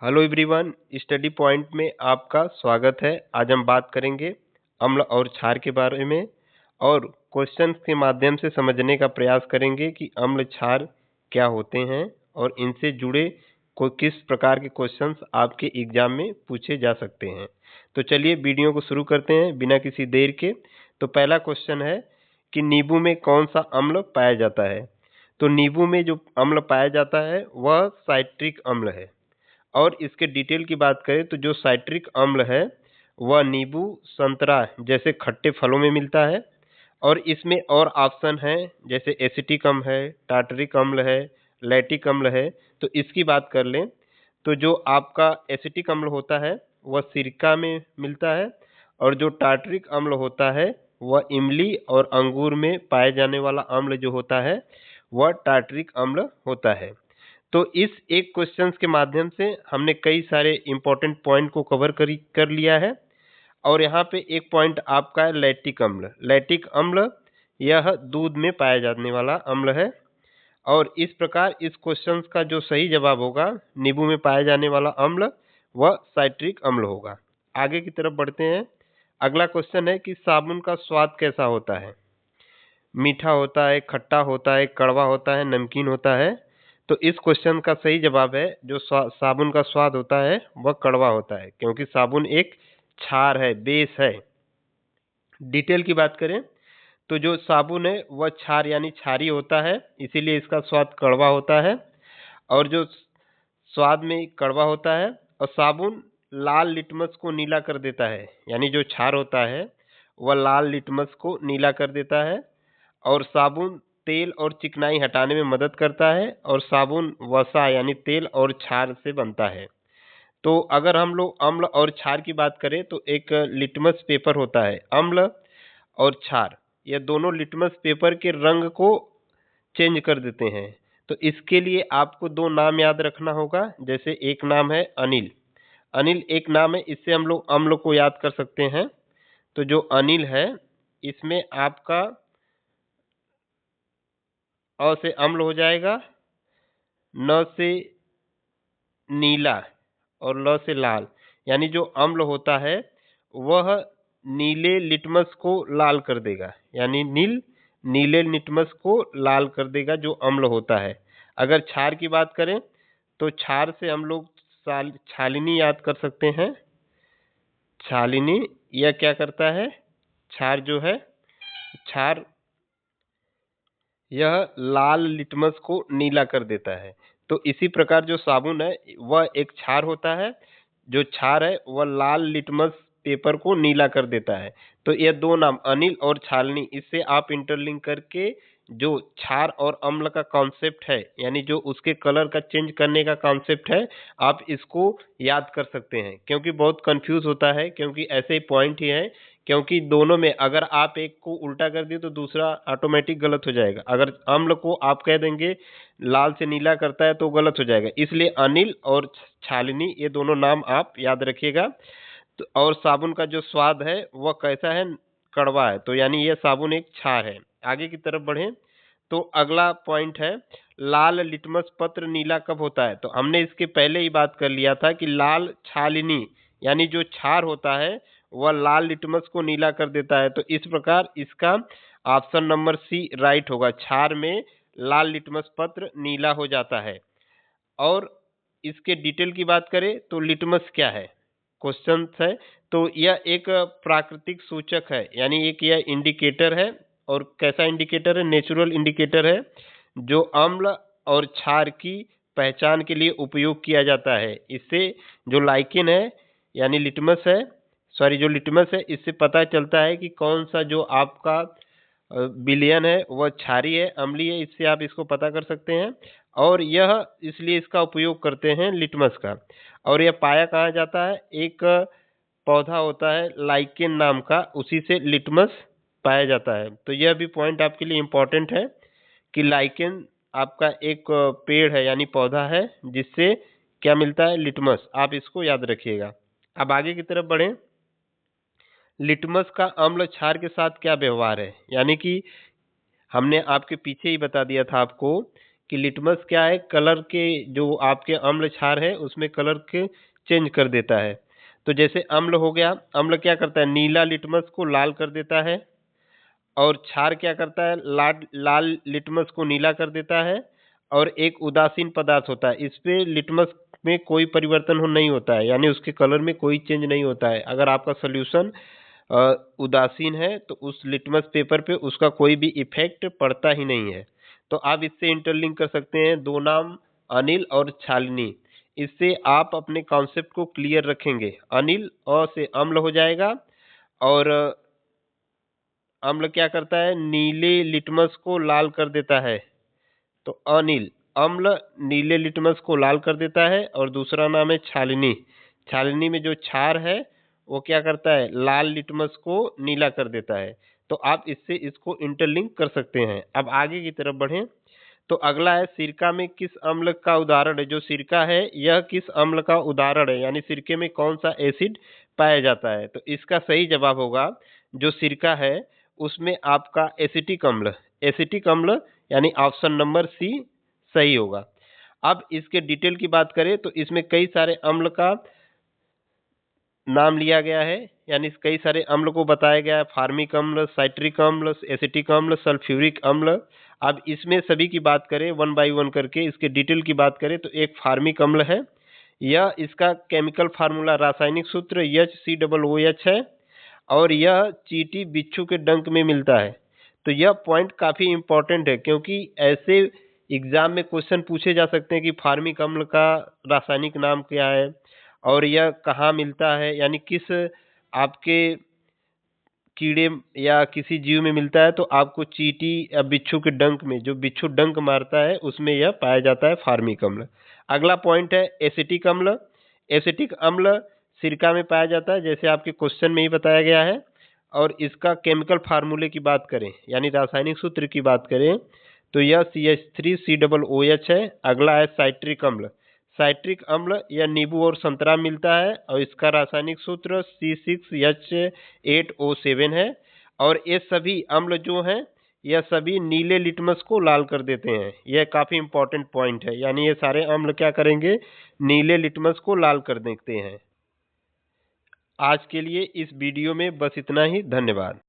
Hello everyone, study point में आपका स्वागत है। आज हम बात करेंगे अम्ल और क्षार के बारे में और क्वेश्चंस के माध्यम से समझने का प्रयास करेंगे कि अम्ल क्षार क्या होते हैं और इनसे जुड़े किस प्रकार के क्वेश्चंस आपके एग्जाम में पूछे जा सकते हैं। तो चलिए वीडियो को शुरू करते हैं बिना किसी देर के। तो पहला क्वेश्चन है कि नींबू में कौन सा अम्ल पाया जाता है। तो नींबू में जो अम्ल पाया जाता है वह साइट्रिक अम्ल है। और इसके डिटेल की बात करें तो जो साइट्रिक अम्ल है वह नींबू, संतरा जैसे खट्टे फलों में मिलता है। और इसमें और ऑप्शन है जैसे एसिटिक अम्ल है, टार्टरिक अम्ल है, लैक्टिक अम्ल है। तो इसकी बात कर लें तो जो आपका एसिटिक अम्ल होता है वह सिरका में मिलता है और जो टार्टरिक अम्ल होता है वह इमली और अंगूर में पाए जाने वाला अम्ल जो होता है वह टार्टरिक अम्ल होता है। तो इस एक क्वेश्चंस के माध्यम से हमने कई सारे इंपॉर्टेंट पॉइंट को कवर कर लिया है। और यहाँ पे एक पॉइंट आपका है लैक्टिक अम्ल। लैक्टिक अम्ल यह दूध में पाया जाने वाला अम्ल है। और इस प्रकार इस क्वेश्चन का जो सही जवाब होगा नींबू में पाया जाने वाला अम्ल वह साइट्रिक अम्ल होगा। आगे की तरफ बढ़ते हैं। अगला क्वेश्चन है कि साबुन का स्वाद कैसा होता है। मीठा होता है, खट्टा होता है, कड़वा होता है, नमकीन होता है। तो इस क्वेश्चन का सही जवाब है जो साबुन का स्वाद होता है वह कड़वा होता है, क्योंकि साबुन एक क्षार है, बेस है। डिटेल की बात करें तो जो साबुन है वह क्षार यानी क्षारी होता है, इसीलिए इसका स्वाद कड़वा होता है। और जो स्वाद में कड़वा होता है और साबुन लाल लिटमस को नीला कर देता है, यानी जो क्षार होता है वह लाल लिटमस को नीला कर देता है। और साबुन तेल और चिकनाई हटाने में मदद करता है और साबुन वसा यानी तेल और क्षार से बनता है। तो अगर हम लोग अम्ल और क्षार की बात करें तो एक लिटमस पेपर होता है। अम्ल और क्षार यह दोनों लिटमस पेपर के रंग को चेंज कर देते हैं। तो इसके लिए आपको दो नाम याद रखना होगा। जैसे एक नाम है अनिल। अनिल एक नाम है, इससे हम लोग अम्ल को याद कर सकते हैं। तो जो अनिल है इसमें आपका अ से अम्ल हो जाएगा, न से नीला और ल से लाल। यानी जो अम्ल होता है वह नीले लिटमस को लाल कर देगा, यानी नीले लिटमस को लाल कर देगा जो अम्ल होता है। अगर क्षार की बात करें तो क्षार से हम लोग छालिनी याद कर सकते हैं। छालिनी यह क्या करता है, क्षार जो है क्षार यह लाल लिटमस को नीला कर देता है। तो इसी प्रकार जो साबुन है वह एक क्षार होता है, जो क्षार है वह लाल लिटमस पेपर को नीला कर देता है। तो ये दो नाम अनिल और छालनी, इससे आप इंटरलिंक करके जो क्षार और अम्ल का कॉन्सेप्ट है, यानी जो उसके कलर का चेंज करने का कॉन्सेप्ट है, आप इसको याद कर सकते हैं। क्योंकि बहुत कंफ्यूज होता है, क्योंकि ऐसे ही पॉइंट ही है। क्योंकि दोनों में अगर आप एक को उल्टा कर दिए तो दूसरा ऑटोमेटिक गलत हो जाएगा। अगर अम्ल को आप कह देंगे लाल से नीला करता है तो गलत हो जाएगा। इसलिए अनिल और छालिनी ये दोनों नाम आप याद रखिएगा। तो और साबुन का जो स्वाद है वह कैसा है, कड़वा है। तो यानी यह साबुन एक क्षार है। आगे की तरफ बढ़ें तो अगला पॉइंट है लाल लिटमस पत्र नीला कब होता है। तो हमने इसके पहले ही बात कर लिया था कि लाल छालिनी यानी जो क्षार होता है वह लाल लिटमस को नीला कर देता है। तो इस प्रकार इसका ऑप्शन नंबर सी राइट होगा। क्षार में लाल लिटमस पत्र नीला हो जाता है। और इसके डिटेल की बात करें तो लिटमस क्या है, क्वेश्चन है। तो यह एक प्राकृतिक सूचक है, यानी एक यह इंडिकेटर है। और कैसा इंडिकेटर है, नेचुरल इंडिकेटर है, जो अम्ल और क्षार की पहचान के लिए उपयोग किया जाता है। इससे जो लाइकेन है यानी लिटमस है, सॉरी जो लिटमस है, इससे पता चलता है कि कौन सा जो आपका विलयन है वह क्षारी है, अम्लीय है। इससे आप इसको पता कर सकते हैं। और यह इसलिए इसका उपयोग करते हैं लिटमस का। और यह पाया कहाँ जाता है, एक पौधा होता है लाइकेन नाम का, उसी से लिटमस पाया जाता है। तो यह भी पॉइंट आपके लिए इम्पोर्टेंट है कि लाइकेन आपका एक पेड़ है यानी पौधा है, जिससे क्या मिलता है, लिटमस। आप इसको याद रखिएगा। अब आगे की तरफ बढ़ें। लिटमस का अम्ल क्षार के साथ क्या व्यवहार है, यानी कि हमने आपके पीछे ही बता दिया था आपको कि लिटमस क्या है, कलर के जो आपके अम्ल क्षार है उसमें कलर के चेंज कर देता है। तो जैसे अम्ल हो गया, अम्ल क्या करता है, नीला लिटमस को लाल कर देता है, और क्षार क्या करता है, लाल लिटमस को नीला कर देता है। और एक उदासीन पदार्थ होता है, इस पे लिटमस में कोई परिवर्तन नहीं होता है, यानी उसके कलर में कोई चेंज नहीं होता है। अगर आपका सोल्यूशन उदासीन है तो उस लिटमस पेपर पे उसका कोई भी इफेक्ट पड़ता ही नहीं है। तो आप इससे इंटरलिंक कर सकते हैं दो नाम, अनिल और छालिनी। इससे आप अपने कॉन्सेप्ट को क्लियर रखेंगे। अनिल अ से अम्ल हो जाएगा, और अम्ल क्या करता है, नीले लिटमस को लाल कर देता है। तो अनिल, अम्ल नीले लिटमस को लाल कर देता है। और दूसरा नाम है छालिनी। छालिनी में जो क्षार है वो क्या करता है, लाल लिटमस को नीला कर देता है। तो आप इससे इसको इंटरलिंक कर सकते हैं। अब आगे की तरफ बढ़ें तो अगला है, सिरका में किस अम्ल का उदाहरण है। जो सिरका है यह किस अम्ल का उदाहरण है, यानी सिरके में कौन सा एसिड पाया जाता है। तो इसका सही जवाब होगा, जो सिरका है उसमें आपका एसिटिक अम्ल, एसिटिक अम्ल यानी ऑप्शन नंबर सी सही होगा। अब इसके डिटेल की बात करें तो इसमें कई सारे अम्ल का नाम लिया गया है, यानी कई सारे अम्ल को बताया गया है, फार्मिक अम्ल, साइट्रिक अम्ल, एसिटिक अम्ल, सल्फ्यूरिक अम्ल। अब इसमें सभी की बात करें वन बाय वन करके, इसके डिटेल की बात करें तो एक फार्मिक अम्ल है। यह इसका केमिकल फार्मूला, रासायनिक सूत्र HCOOH है, और यह चींटी बिच्छू के डंक में मिलता है। तो यह पॉइंट काफ़ी इंपॉर्टेंट है, क्योंकि ऐसे एग्जाम में क्वेश्चन पूछे जा सकते हैं कि फार्मिक अम्ल का रासायनिक नाम क्या है, और यह कहाँ मिलता है, यानी किस आपके कीड़े या किसी जीव में मिलता है। तो आपको चींटी या बिच्छू के डंक में, जो बिच्छू डंक मारता है उसमें यह पाया जाता है फार्मिक अम्ल। अगला पॉइंट है एसिटिक अम्ल। एसिटिक अम्ल सिरका में पाया जाता है, जैसे आपके क्वेश्चन में ही बताया गया है। और इसका केमिकल फार्मूले की बात करें, यानी रासायनिक सूत्र की बात करें, तो यह CH3COOH है। अगला है साइट्रिक अम्ल। साइट्रिक अम्ल यह नींबू और संतरा मिलता है, और इसका रासायनिक सूत्र C6H8O7 है। और ये सभी अम्ल जो हैं यह सभी नीले लिटमस को लाल कर देते हैं। यह काफ़ी इंपॉर्टेंट पॉइंट है, यानी ये सारे अम्ल क्या करेंगे, नीले लिटमस को लाल कर देते हैं। आज के लिए इस वीडियो में बस इतना ही। धन्यवाद।